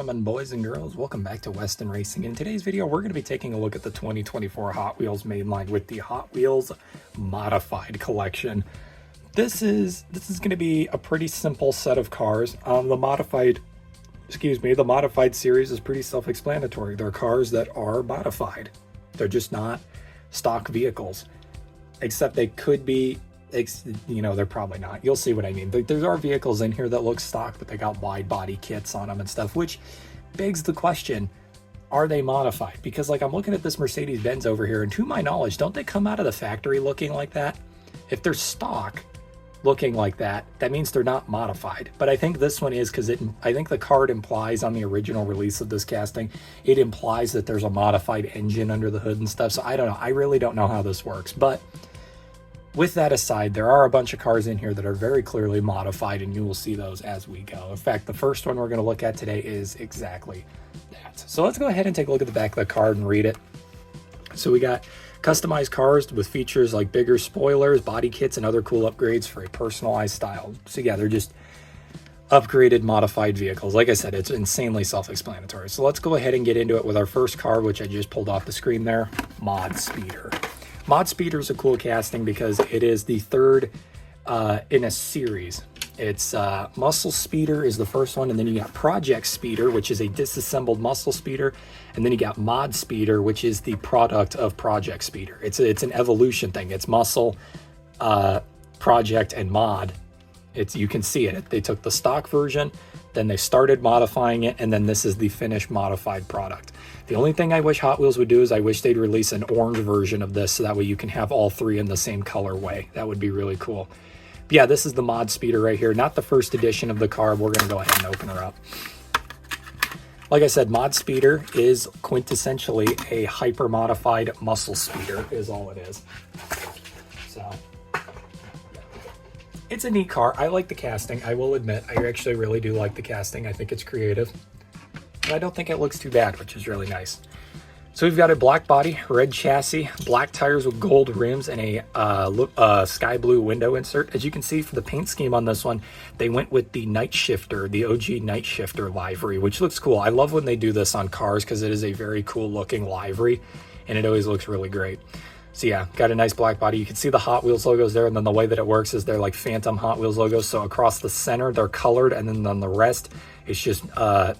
gentlemen, boys and girls, welcome back to Weston Racing. In today's video, we're going to be taking a look at the 2024 Hot Wheels Mainline with the Hot Wheels Modified Collection. This is going to be a pretty simple set of cars. The modified series is pretty self-explanatory. They're cars that are modified. They're just not stock vehicles, except they could be. They're probably not. You'll see what I mean. There are vehicles in here that look stock, but they got wide body kits on them and stuff, which begs the question, are they modified? Because like I'm looking at this Mercedes-Benz over here, and to my knowledge, don't they come out of the factory looking like that? If they're stock looking like that, that means they're not modified. But I think this one is, because I think the card implies on the original release of this casting, it implies that there's a modified engine under the hood and stuff. So I don't know. I really don't know how this works, but with that aside, there are a bunch of cars in here that are very clearly modified, and you will see those as we go. In fact, the first one we're going to look at today is exactly that. So let's go ahead and take a look at the back of the card and read it. So we got customized cars with features like bigger spoilers, body kits, and other cool upgrades for a personalized style. So yeah, they're just upgraded, modified vehicles. Like I said, it's insanely self-explanatory. So let's go ahead and get into it with our first car, which I just pulled off the screen there, Mod Speeder. Mod Speeder is a cool casting because it is the third in a series. It's Muscle Speeder is the first one, and then you got Project Speeder, which is a disassembled Muscle Speeder, and then you got Mod Speeder, which is the product of Project Speeder. It's an evolution thing. It's Muscle, Project, and Mod. You can see it. They took the stock version, then they started modifying it, and then this is the finished modified product. The only thing I wish Hot Wheels would do is I wish they'd release an orange version of this, so that way you can have all three in the same colorway. That would be really cool. But yeah, this is the Mod Speeder right here. Not the first edition of the car. We're going to go ahead and open her up. Like I said, Mod Speeder is quintessentially a hyper-modified Muscle Speeder is all it is. So it's a neat car. I like the casting. I will admit, I actually really do like the casting. I think it's creative. And I don't think it looks too bad, which is really nice. So we've got a black body, red chassis, black tires with gold rims, and a sky blue window insert. As you can see, for the paint scheme on this one, they went with the Night Shifter, the OG Night Shifter livery, which looks cool. I love when they do this on cars because it is a very cool looking livery, and it always looks really great. So yeah, got a nice black body. You can see the Hot Wheels logos there, and then the way that it works is they're like phantom Hot Wheels logos. So across the center, they're colored, and then on the rest, it's just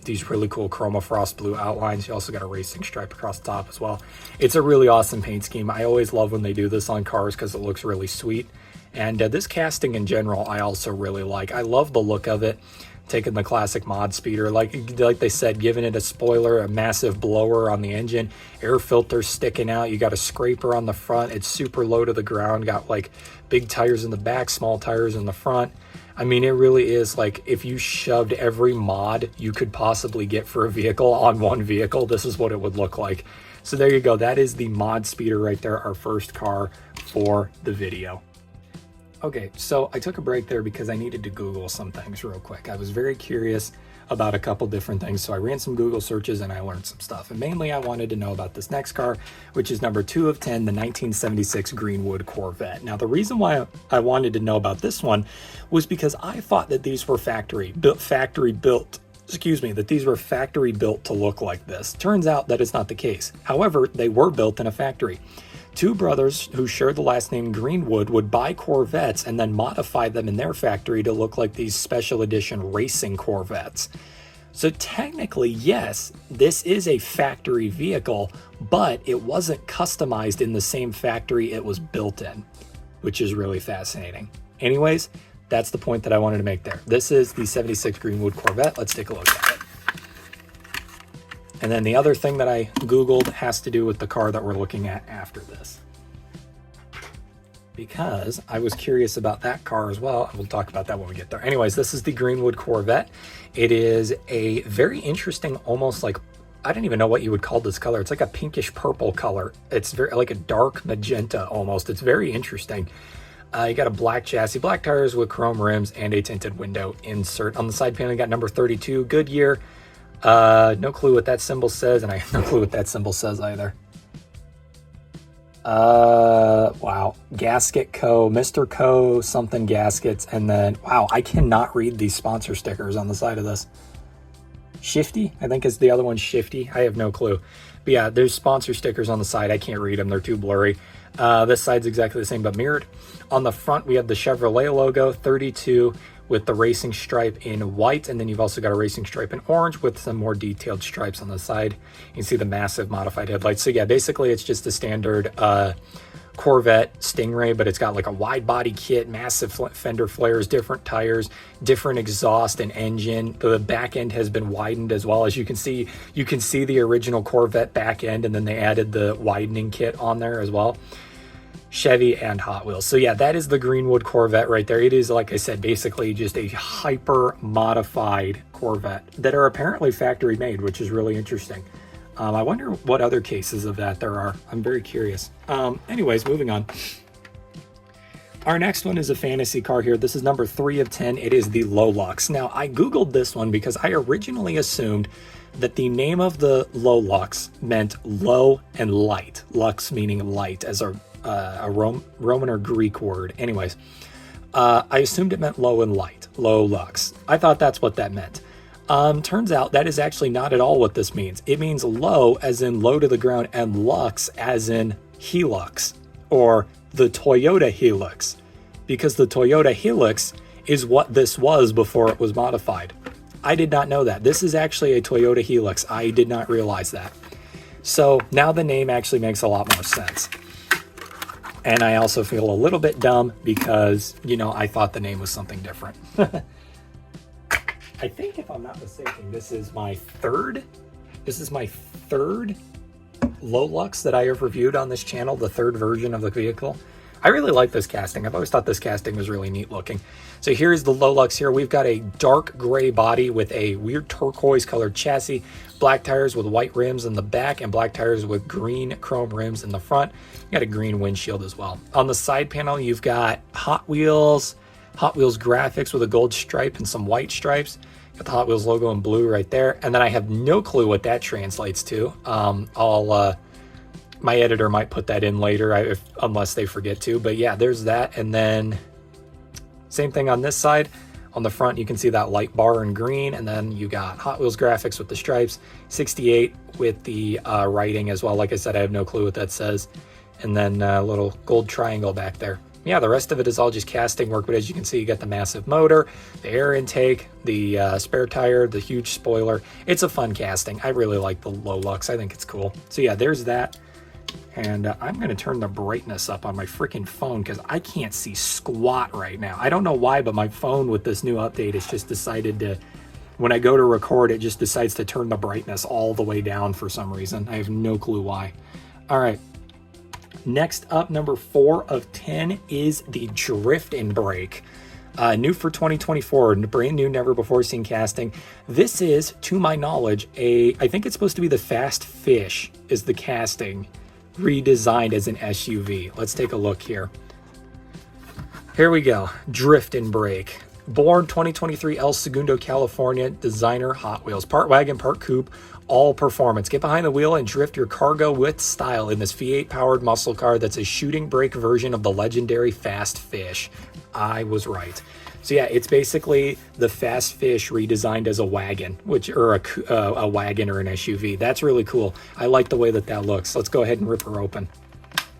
these really cool Chroma Frost blue outlines. You also got a racing stripe across the top as well. It's a really awesome paint scheme. I always love when they do this on cars because it looks really sweet. And this casting in general, I also really like. I love the look of it. Taking the classic Mod Speeder, like they said, giving it a spoiler, a massive blower on the engine, air filters sticking out, you got a scraper on the front, it's super low to the ground, got like big tires in the back, small tires in the front. I mean, it really is like if you shoved every mod you could possibly get for a vehicle on one vehicle, this is what it would look like. So there you go, that is the Mod Speeder right there, our first car for the video. Okay, so I took a break there because I needed to Google some things real quick. I was very curious about a couple different things, so I ran some Google searches and I learned some stuff. And mainly I wanted to know about this next car, which is number 2 of 10, the 1976 Greenwood Corvette. Now, the reason why I wanted to know about this one was because I thought that these were factory built to look like this. Turns out that it's not the case. However, they were built in a factory. Two brothers who shared the last name Greenwood would buy Corvettes and then modify them in their factory to look like these special edition racing Corvettes. So technically, yes, this is a factory vehicle, but it wasn't customized in the same factory it was built in, which is really fascinating. Anyways, that's the point that I wanted to make there. This is the 76 Greenwood Corvette. Let's take a look at it. And then the other thing that I Googled has to do with the car that we're looking at after this, because I was curious about that car as well. We'll talk about that when we get there. Anyways, this is the Greenwood Corvette. It is a very interesting, almost like, I don't even know what you would call this color. It's like a pinkish purple color. It's very like a dark magenta almost. It's very interesting. You got a black chassis, black tires with chrome rims, and a tinted window insert. On the side panel, you got number 32, Goodyear. No clue what that symbol says, and I have no clue what that symbol says either. Wow. Gasket Co., Mr. Co., something gaskets, and then, wow, I cannot read these sponsor stickers on the side of this. Shifty, I think is the other one, Shifty. I have no clue. But yeah, there's sponsor stickers on the side. I can't read them. They're too blurry. This side's exactly the same, but mirrored. On the front, we have the Chevrolet logo, 32, with the racing stripe in white. And then you've also got a racing stripe in orange with some more detailed stripes on the side. You can see the massive modified headlights. So yeah, basically it's just a standard Corvette Stingray, but it's got like a wide body kit, massive fender flares, different tires, different exhaust and engine. The back end has been widened as well. As you can see the original Corvette back end, and then they added the widening kit on there as well. Chevy and Hot Wheels. So yeah, that is the Greenwood Corvette right there. It is, like I said, basically just a hyper modified Corvette that are apparently factory made, which is really interesting. I wonder what other cases of that there are. I'm very curious. Anyways, moving on. Our next one is a fantasy car here. This is number 3 of 10. It is the Lolux. Now, I Googled this one because I originally assumed that the name of the Lolux meant low and light. Lux meaning light as a Roman or Greek word. Anyways, I assumed it meant low and light. Lolux. I thought that's what that meant. Turns out that is actually not at all what this means. It means low as in low to the ground, and lux as in Hilux, or the Toyota Hilux, because the Toyota Hilux is what this was before it was modified. I did not know that. This is actually a Toyota Hilux. I did not realize that. So now the name actually makes a lot more sense. And I also feel a little bit dumb because, you know, I thought the name was something different. I think, if I'm not mistaken, this is my third Lolux that I have reviewed on this channel, the third version of the vehicle. I really like this casting. I've always thought this casting was really neat looking. So here's the Lolux here. We've got a dark gray body with a weird turquoise colored chassis, black tires with white rims in the back, and black tires with green chrome rims in the front. You got a green windshield as well. On the side panel, you've got Hot Wheels graphics with a gold stripe and some white stripes. Got the Hot Wheels logo in blue right there. And then I have no clue what that translates to. My editor might put that in later unless they forget to. But yeah, there's that. And then same thing on this side. On the front, you can see that light bar in green. And then you got Hot Wheels graphics with the stripes. 68 with the writing as well. Like I said, I have no clue what that says. And then a little gold triangle back there. Yeah, the rest of it is all just casting work, but as you can see, you got the massive motor, the air intake, the spare tire, the huge spoiler. It's a fun casting. I really like the Lolux. I think it's cool. So yeah, there's that. And I'm going to turn the brightness up on my freaking phone because I can't see squat right now. I don't know why, but my phone with this new update has just decided to, when I go to record, it just decides to turn the brightness all the way down for some reason. I have no clue why. All right. Next up, number 4 of 10 is the Drift and Brake. New for 2024, brand new, never before seen casting. This is, to my knowledge, I think it's supposed to be the Fast Fish is the casting, redesigned as an SUV. Let's take a look here. Here we go, Drift and Brake. Born 2023, El Segundo, California, designer Hot Wheels. Part wagon, part coupe, all performance. Get behind the wheel and drift your cargo with style in this V8-powered muscle car that's a shooting brake version of the legendary Fast Fish. I was right. So yeah, it's basically the Fast Fish redesigned as a wagon, or a wagon or an SUV. That's really cool. I like the way that looks. Let's go ahead and rip her open.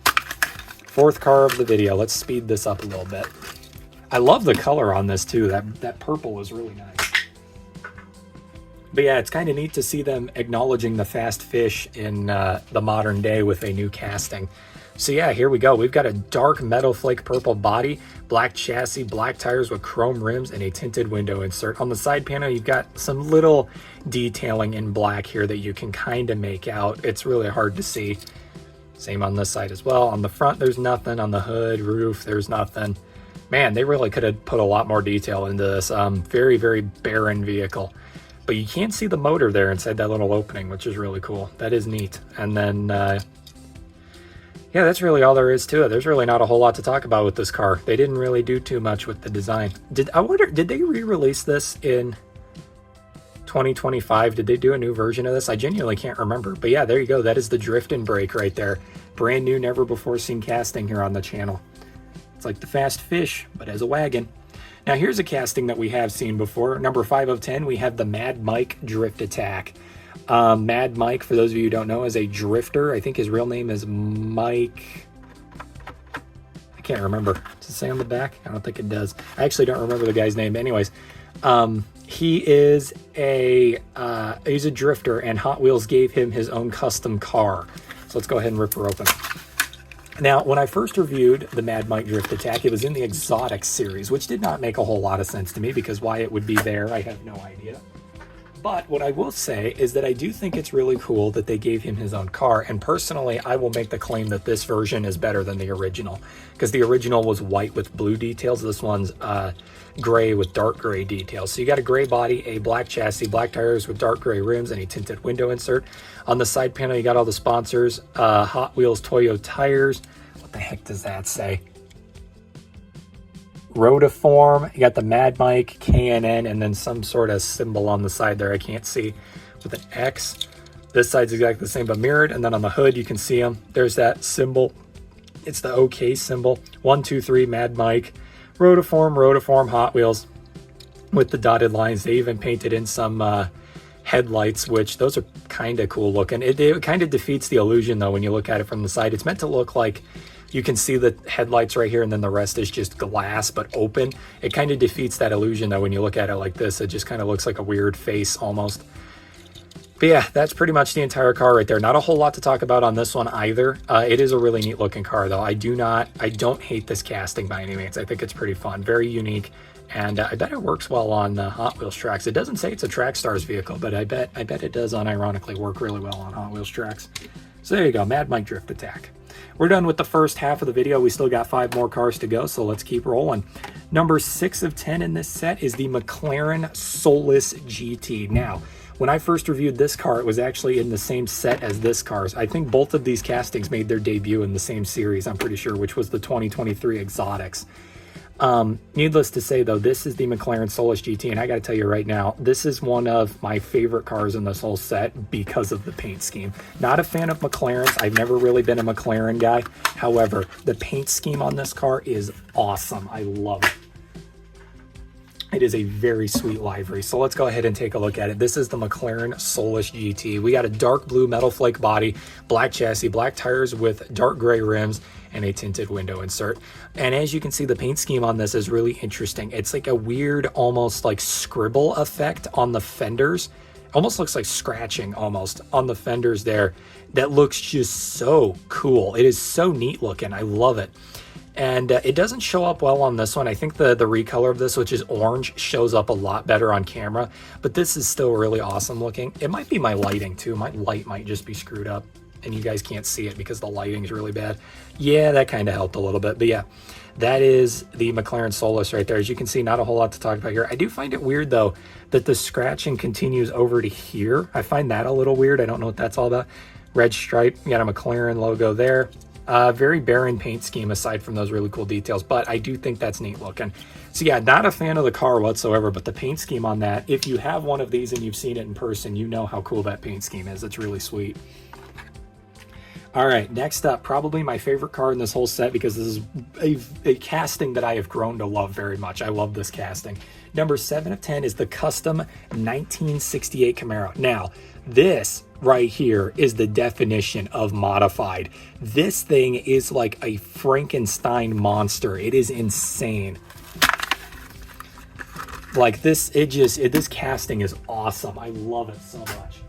4th car of the video. Let's speed this up a little bit. I love the color on this too. That purple is really nice. But yeah, it's kind of neat to see them acknowledging the Fast Fish in the modern day with a new casting. So yeah, here we go. We've got a dark metal flake purple body, black chassis, black tires with chrome rims, and a tinted window insert. On the side panel, you've got some little detailing in black here that you can kind of make out. It's really hard to see. Same on this side as well. On the front, there's nothing. On the hood, roof, there's nothing. Man, they really could have put a lot more detail into this. Very, very barren vehicle. But you can't see the motor there inside that little opening, which is really cool. That is neat. And then, yeah, that's really all there is to it. There's really not a whole lot to talk about with this car. They didn't really do too much with the design. I wonder, did they re-release this in 2025? Did they do a new version of this? I genuinely can't remember. But yeah, there you go. That is the Drift and Brake right there. Brand new, never before seen casting here on the channel. It's like the Fast Fish, but as a wagon. Now here's a casting that we have seen before. Number 5 of 10, we have the Mad Mike Drift Attack. Mad Mike, for those of you who don't know, is a drifter. I think his real name is Mike. I can't remember. Does it say on the back? I don't think it does. I actually don't remember the guy's name. Anyways, he is he's a drifter, and Hot Wheels gave him his own custom car. So let's go ahead and rip her open. Now, when I first reviewed the Mad Mike Drift Attack, it was in the Exotics series, which did not make a whole lot of sense to me, because why it would be there, I have no idea. But what I will say is that I do think it's really cool that they gave him his own car, and personally, I will make the claim that this version is better than the original, because the original was white with blue details. This one's gray with dark gray details. So you got a gray body, a black chassis, black tires with dark gray rims, and a tinted window insert. On the side panel, you got all the sponsors, Hot Wheels Toyo tires. What the heck does that say? Rotiform. You got the Mad Mike, K&N, and then some sort of symbol on the side there I can't see with an X. This side's exactly the same but mirrored, and then on the hood you can see them. There's that symbol. It's the OK symbol. 1, 2, 3, Mad Mike. Rotiform, Hot Wheels with the dotted lines. They even painted in some headlights, which those are kind of cool looking. It kind of defeats the illusion though when you look at it from the side. It's meant to look like you can see the headlights right here, and then the rest is just glass but open. It kind of defeats that illusion though when you look at it like this. It just kind of looks like a weird face almost. But yeah, that's pretty much the entire car right there. Not a whole lot to talk about on this one either. It is a really neat looking car though. I don't hate this casting by any means. I think it's pretty fun, very unique, and I bet it works well on Hot Wheels tracks. It doesn't say it's a Trackstars vehicle, but I bet it does unironically work really well on Hot Wheels tracks. So there you go, Mad Mike Drift Attack. We're done with the first half of the video. We still got 5 more cars to go, so let's keep rolling. Number 6 of 10 in this set is the McLaren Solus GT. Now, when I first reviewed this car, it was actually in the same set as this car. I think both of these castings made their debut in the same series, I'm pretty sure, which was the 2023 Exotics. Needless to say, though, this is the McLaren Solus GT, and I got to tell you right now, this is one of my favorite cars in this whole set because of the paint scheme. Not a fan of McLarens. I've never really been a McLaren guy. However, the paint scheme on this car is awesome. I love it. It is a very sweet livery. So let's go ahead and take a look at it. This is the McLaren Solus GT. We got a dark blue metal flake body, black chassis, black tires with dark gray rims, and a tinted window insert. And as you can see, the paint scheme on this is really interesting. It's like a weird, almost like scribble effect on the fenders. Almost looks like scratching almost on the fenders there. That looks just so cool. It is so neat looking. I love it. And it doesn't show up well on this one. I think the recolor of this, which is orange, shows up a lot better on camera. But this is still really awesome looking. It might be my lighting too. My light might just be screwed up and you guys can't see it because the lighting is really bad. Yeah, that kind of helped a little bit. But yeah, that is the McLaren Solus right there. As you can see, not a whole lot to talk about here. I do find it weird though that the scratching continues over to here. I find that a little weird. I don't know what that's all about. Red stripe, you got a McLaren logo there. Very barren paint scheme aside from those really cool details, but I do think that's neat looking. So yeah, not a fan of the car whatsoever, but the paint scheme on that, if you have one of these and you've seen it in person, you know how cool that paint scheme is. It's really sweet. All right, next up, probably my favorite car in this whole set because this is a casting that I have grown to love very much. I love this casting. Number 7 of 10 is the custom 1968 Camaro. Now, this right here is the definition of modified. This thing is like a Frankenstein monster. It is insane. Like this, this casting is awesome. I love it so much.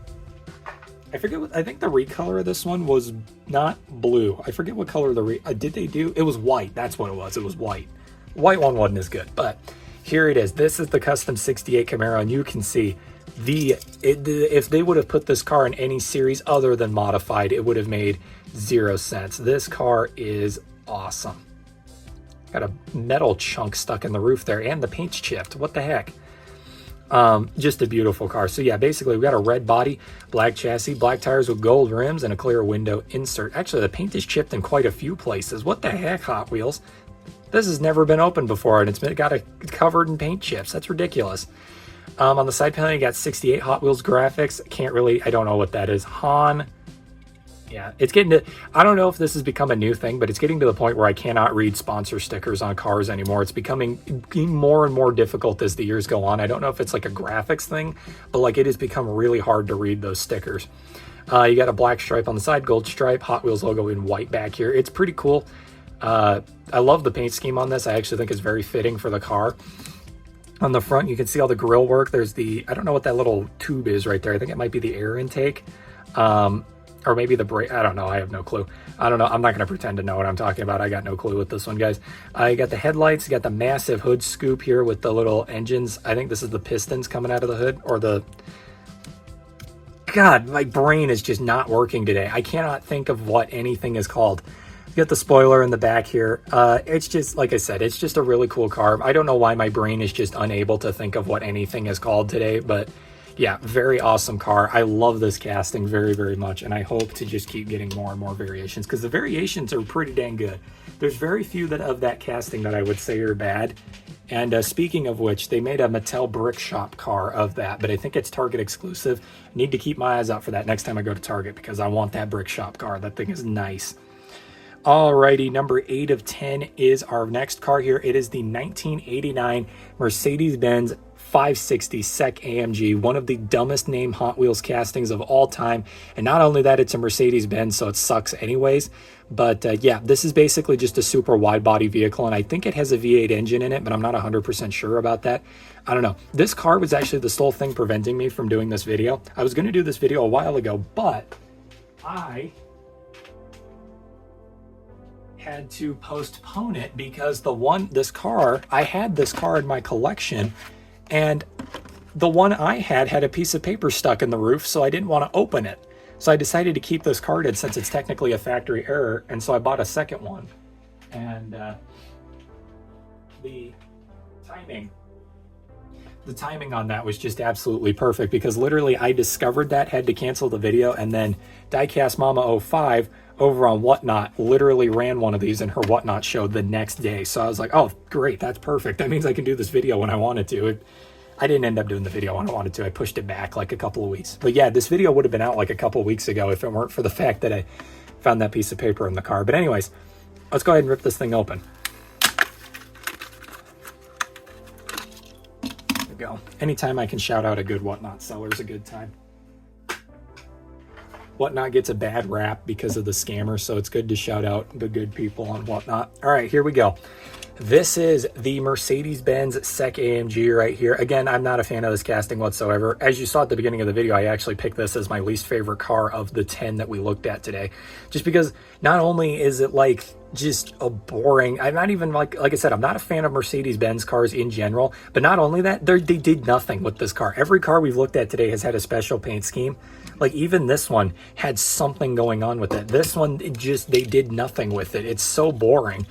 I forget what, I think the recolor of this one was not blue. I forget what color did they do? It was white. That's what it was. It was white. White one wasn't as good, but here it is. This is the custom 68 Camaro, and you can see if they would have put this car in any series other than modified, it would have made 0 sense. This car is awesome. Got a metal chunk stuck in the roof there, and the paint's chipped. What the heck? Just a beautiful car. So yeah, basically we got a red body, black chassis, black tires with gold rims, and a clear window insert. Actually, the paint is chipped in quite a few places. What the heck, Hot Wheels? This has never been opened before, and it's got covered in paint chips. That's ridiculous. On the side panel, you got 68 Hot Wheels graphics. I don't know what that is. Han Yeah, it's getting to, I don't know if this has become a new thing, but it's getting to the point where I cannot read sponsor stickers on cars anymore. It's becoming more and more difficult as the years go on. I don't know if it's like a graphics thing, but like it has become really hard to read those stickers. You got a black stripe on the side, gold stripe, Hot Wheels logo in white back here. It's pretty cool. I love the paint scheme on this. I actually think it's very fitting for the car. On the front, you can see all the grill work. There's the, I don't know what that little tube is right there. I think it might be the air intake. Or maybe the brake. I don't know. I have no clue. I don't know. I'm not going to pretend to know what I'm talking about. I got no clue with this one, guys. You got the headlights. You got the massive hood scoop here with the little engines. I think this is the pistons coming out of the hood, or the... God, my brain is just not working today. I cannot think of what anything is called. You got the spoiler in the back here. It's just, like I said, it's just a really cool car. I don't know why my brain is just unable to think of what anything is called today, but... yeah, very awesome car. I love this casting very, very much, and I hope to just keep getting more and more variations, because the variations are pretty dang good. There's very few of that casting that I would say are bad. And speaking of which, they made a Mattel Brick Shop car of that, but I think it's Target exclusive. I need to keep my eyes out for that next time I go to Target, because I want that Brick Shop car. That thing is nice. Alrighty, number 8 of 10 is our next car here. It is the 1989 Mercedes-Benz 560 SEC AMG, one of the dumbest named Hot Wheels castings of all time. And not only that, it's a Mercedes-Benz, so it sucks anyways. But yeah, this is basically just a super wide body vehicle, and I think it has a V8 engine in it, but I'm not 100% sure about that. I don't know. This car was actually the sole thing preventing me from doing this video. I was going to do this video a while ago, but I had to postpone it because I had this car in my collection, and the one I had a piece of paper stuck in the roof, so I didn't want to open it. So I decided to keep this carded since it's technically a factory error, and so I bought a second one. And the timing on that was just absolutely perfect, because literally I discovered that, had to cancel the video, and then Diecast Mama 05 over on Whatnot literally ran one of these in her Whatnot show the next day. So I was like, oh, great, that's perfect. That means I can do this video when I wanted to. I didn't end up doing the video when I wanted to. I pushed it back like a couple of weeks. But yeah, this video would have been out like a couple of weeks ago if it weren't for the fact that I found that piece of paper in the car. But anyways, let's go ahead and rip this thing open. There we go. Anytime I can shout out a good Whatnot seller is a good time. Whatnot gets a bad rap because of the scammers, so it's good to shout out the good people on Whatnot. All right, here we go. This is the Mercedes-Benz SEC AMG right here. Again, I'm not a fan of this casting whatsoever. As you saw at the beginning of the video, I actually picked this as my least favorite car of the 10 that we looked at today. Just because not only is it like just a boring, I'm not even like I said, I'm not a fan of Mercedes-Benz cars in general, but not only that, they did nothing with this car. Every car we've looked at today has had a special paint scheme. Like even this one had something going on with it. This one, they did nothing with it. It's so boring.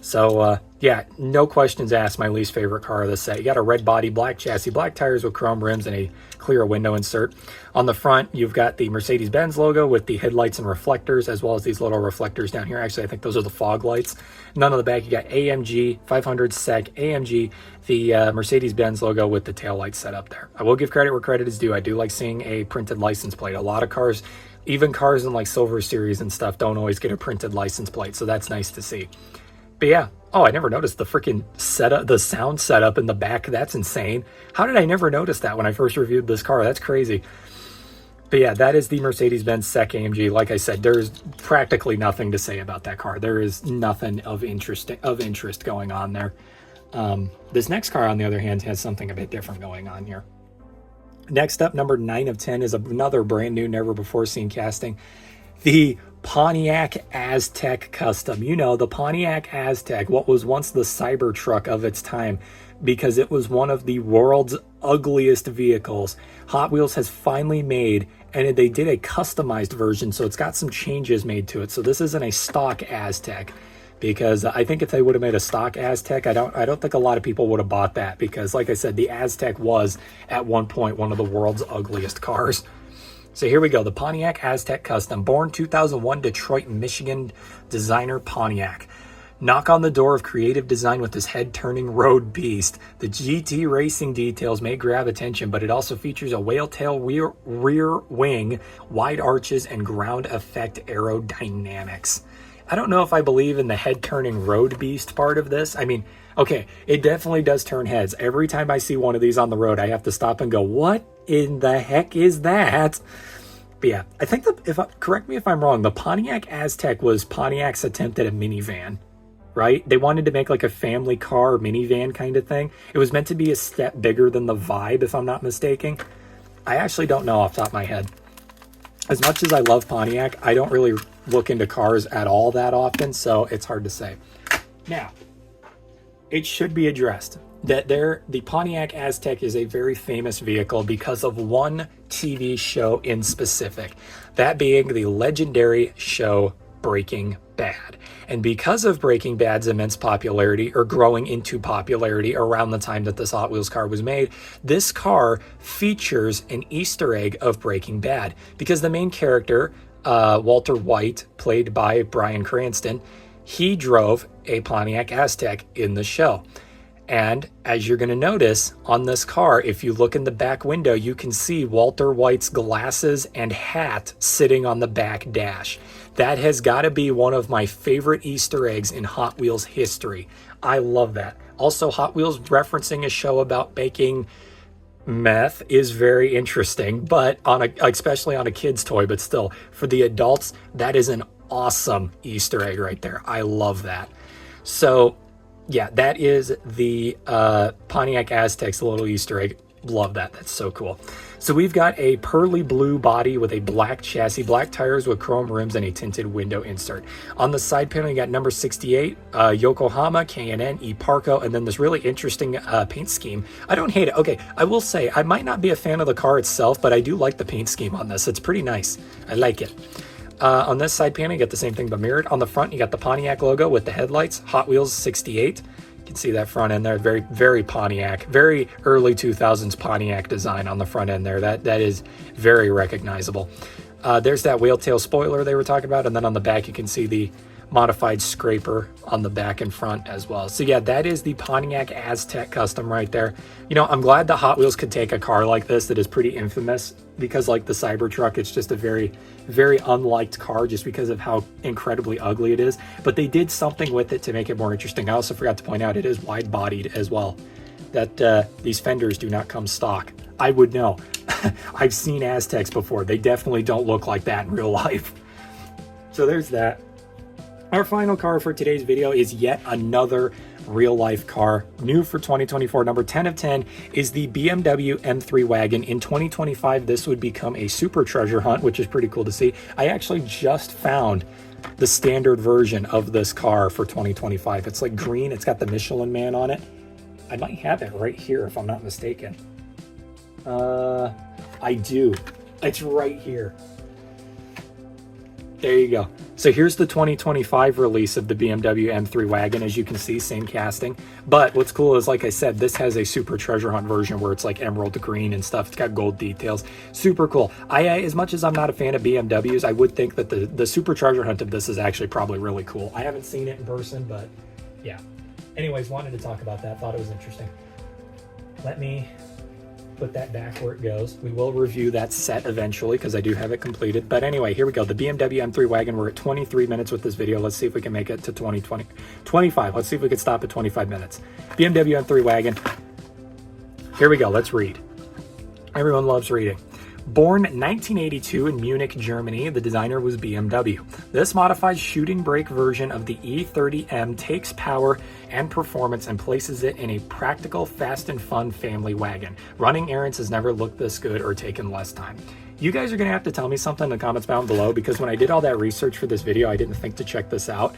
So yeah, no questions asked, my least favorite car of the set. You got a red body, black chassis, black tires with chrome rims, and a clear window insert. On the front, you've got the Mercedes-Benz logo with the headlights and reflectors, as well as these little reflectors down here. Actually, I think those are the fog lights. None on the back, you got AMG 500 SEC AMG, the Mercedes-Benz logo with the taillights set up there. I will give credit where credit is due. I do like seeing a printed license plate. A lot of cars, even cars in like Silver Series and stuff, don't always get a printed license plate, so that's nice to see. But yeah, oh, I never noticed the freaking setup, the sound setup in the back. That's insane. How did I never notice that when I first reviewed this car? That's crazy. But yeah, that is the Mercedes-Benz SEC AMG. Like I said, there's practically nothing to say about that car. There is nothing of interest going on there. This next car, on the other hand, has something a bit different going on here. Next up, number 9 of 10 is another brand new, never before seen casting. The Pontiac Aztek Custom. You know, the Pontiac Aztek, what was once the Cybertruck of its time, because it was one of the world's ugliest vehicles. Hot Wheels has finally made, and they did a customized version, so it's got some changes made to it. So this isn't a stock Aztek, because I think if they would have made a stock Aztek, I don't think a lot of people would have bought that, because like I said, the Aztek was at one point one of the world's ugliest cars. So here we go, the Pontiac Aztek Custom, born 2001, Detroit, Michigan, designer Pontiac. Knock on the door of creative design with this head-turning road beast. The GT racing details may grab attention, but it also features a whale tail rear wing, wide arches, and ground effect aerodynamics. I don't know if I believe in the head-turning road beast part of this. I mean, okay, it definitely does turn heads. Every time I see one of these on the road, I have to stop and go, what in the heck is that? But yeah, I think correct me if I'm wrong, the Pontiac Aztek was Pontiac's attempt at a minivan, right? They wanted to make like a family car minivan kind of thing. It was meant to be a step bigger than the Vibe, if I'm not mistaken. I actually don't know off the top of my head. As much as I love Pontiac, I don't really look into cars at all that often, so it's hard to say. Now, it should be addressed that the Pontiac Aztek is a very famous vehicle because of one TV show in specific, that being the legendary show Breaking Bad. And because of Breaking Bad's immense popularity, or growing into popularity around the time that this Hot Wheels car was made, this car features an Easter egg of Breaking Bad, because the main character, Walter White, played by Bryan Cranston, he drove a Pontiac Aztek in the show. And as you're going to notice on this car, if you look in the back window, you can see Walter White's glasses and hat sitting on the back dash. That has got to be one of my favorite Easter eggs in Hot Wheels history. I love that. Also, Hot Wheels referencing a show about making meth is very interesting, but especially on a kid's toy, but still, for the adults, that is an awesome Easter egg right there. I love that. So yeah, that is the Pontiac Aztek's little Easter egg. Love that. That's so cool. So we've got a pearly blue body with a black chassis, black tires with chrome rims, and a tinted window insert. On the side panel, you got number 68, Yokohama, K&N, E-Parco, and then this really interesting paint scheme. I don't hate it. Okay, I will say, I might not be a fan of the car itself, but I do like the paint scheme on this. It's pretty nice. I like it. On this side panel, you got the same thing but mirrored. On the front, you got the Pontiac logo with the headlights, Hot Wheels 68. You can see that front end there, very, very Pontiac, very early 2000s Pontiac design on the front end there. That is very recognizable. There's that whale tail spoiler they were talking about, and then on the back you can see the modified scraper on the back and front as well. So yeah, that is the Pontiac Aztek custom right there. You know, I'm glad the Hot Wheels could take a car like this that is pretty infamous, because like the Cybertruck, it's just a very, very unliked car just because of how incredibly ugly it is. But they did something with it to make it more interesting. I also forgot to point out it is wide-bodied as well. That these fenders do not come stock. I would know. I've seen Azteks before. They definitely don't look like that in real life. So there's that. Our final car for today's video is yet another real-life car, new for 2024. Number 10 of 10 is the BMW M3 wagon. In 2025, this would become a super treasure hunt, which is pretty cool to see. I actually just found the standard version of this car for 2025. It's like green. It's got the Michelin Man on it. I might have it right here if I'm not mistaken. I do. It's right here. There you go. So here's the 2025 release of the BMW M3 wagon. As you can see, same casting. But what's cool is, like I said, this has a super treasure hunt version where it's like emerald green and stuff. It's got gold details. Super cool. As much as I'm not a fan of BMWs, I would think that the super treasure hunt of this is actually probably really cool. I haven't seen it in person, but yeah. Anyways, wanted to talk about that. Thought it was interesting. Let me put that back where it goes. We will review that set eventually because I do have it completed. But anyway, here we go. The BMW M3 wagon. We're at 23 minutes with this video. Let's see if we can make it to 25. Let's see if we can stop at 25 minutes. BMW M3 wagon. Here we go. Let's read. Everyone loves reading. Born 1982 in Munich, Germany, the designer was BMW. This modified shooting brake version of the E30M takes power and performance and places it in a practical, fast and fun family wagon. Running errands has never looked this good or taken less time. You guys are going to have to tell me something in the comments down below, because when I did all that research for this video, I didn't think to check this out.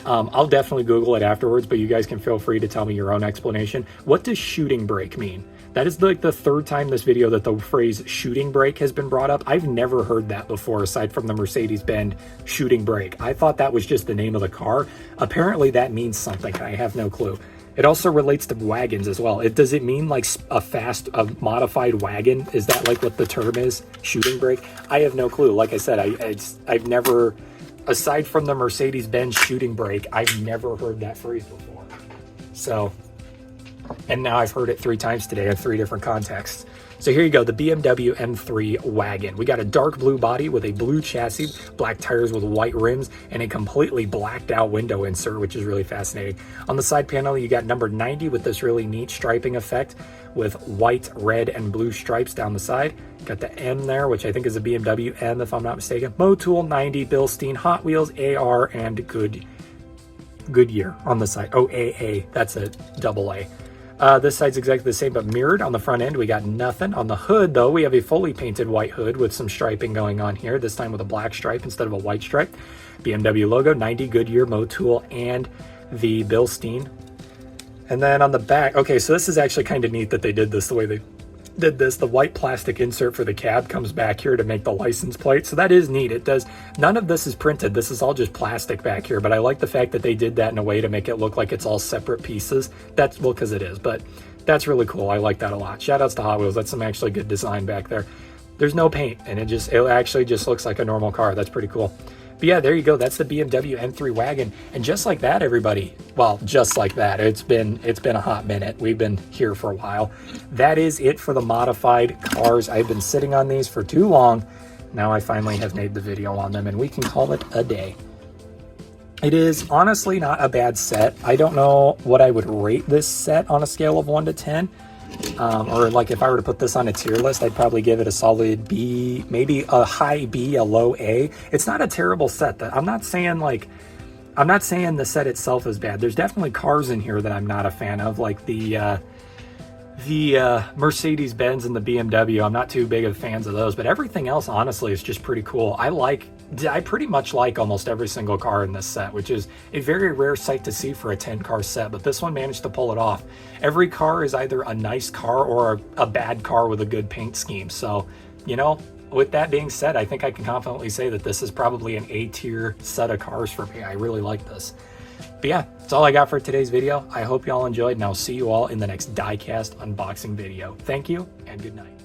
I'll definitely Google it afterwards, but you guys can feel free to tell me your own explanation. What does shooting brake mean? That is like the third time this video that the phrase shooting brake has been brought up. I've never heard that before, aside from the Mercedes-Benz shooting brake. I thought that was just the name of the car. Apparently that means something. I have no clue. It also relates to wagons as well. Does it mean like a modified wagon? Is that like what the term is? Shooting brake? I have no clue. Like I said, I've never aside from the Mercedes-Benz shooting brake, I've never heard that phrase before. So, and now I've heard it 3 times today in 3 different contexts. So here you go, the BMW M3 wagon. We got a dark blue body with a blue chassis, black tires with white rims, and a completely blacked out window insert, which is really fascinating. On the side panel, you got number 90 with this really neat striping effect with white, red, and blue stripes down the side. Got the M there, which I think is a BMW M, if I'm not mistaken. Motul 90, Bilstein, Hot Wheels, AR, and Goodyear on the side. Oh, AA, that's a double A. This side's exactly the same, but mirrored. On the front end, we got nothing. On the hood, though, we have a fully painted white hood with some striping going on here, this time with a black stripe instead of a white stripe. BMW logo, 90, Goodyear, Motul, and the Bilstein. And then on the back, okay, so this is actually kind of neat that they did this the way they did this. The white plastic insert for the cab comes back here to make the license plate. So that is neat. It does, none of this is printed. This is all just plastic back here, but I like the fact that they did that in a way to make it look like it's all separate pieces. That's, well, because it is, but that's really cool. I like that a lot. Shout outs to Hot Wheels. That's some actually good design back there. There's no paint, and it actually just looks like a normal car. That's pretty cool. But yeah, there you go. That's the BMW M3 wagon. And just like that, everybody, well, just like that, it's been a hot minute. We've been here for a while. That is it for the modified cars. I've been sitting on these for too long. Now I finally have made the video on them, and we can call it a day. It is honestly not a bad set. I don't know what I would rate this set on a scale of 1 to 10. Or like if I were to put this on a tier list, I'd probably give it a solid B, maybe a high B, a low A. It's not a terrible set. I'm not saying the set itself is bad. There's definitely cars in here that I'm not a fan of, like the Mercedes-Benz and the BMW. I'm not too big of fans of those, but everything else honestly is just pretty cool. I pretty much like almost every single car in this set, which is a very rare sight to see for a 10-car set, but this one managed to pull it off. Every car is either a nice car or a bad car with a good paint scheme. So, you know, with that being said, I think I can confidently say that this is probably an A-tier set of cars for me. I really like this. But yeah, that's all I got for today's video. I hope you all enjoyed, and I'll see you all in the next diecast unboxing video. Thank you, and good night.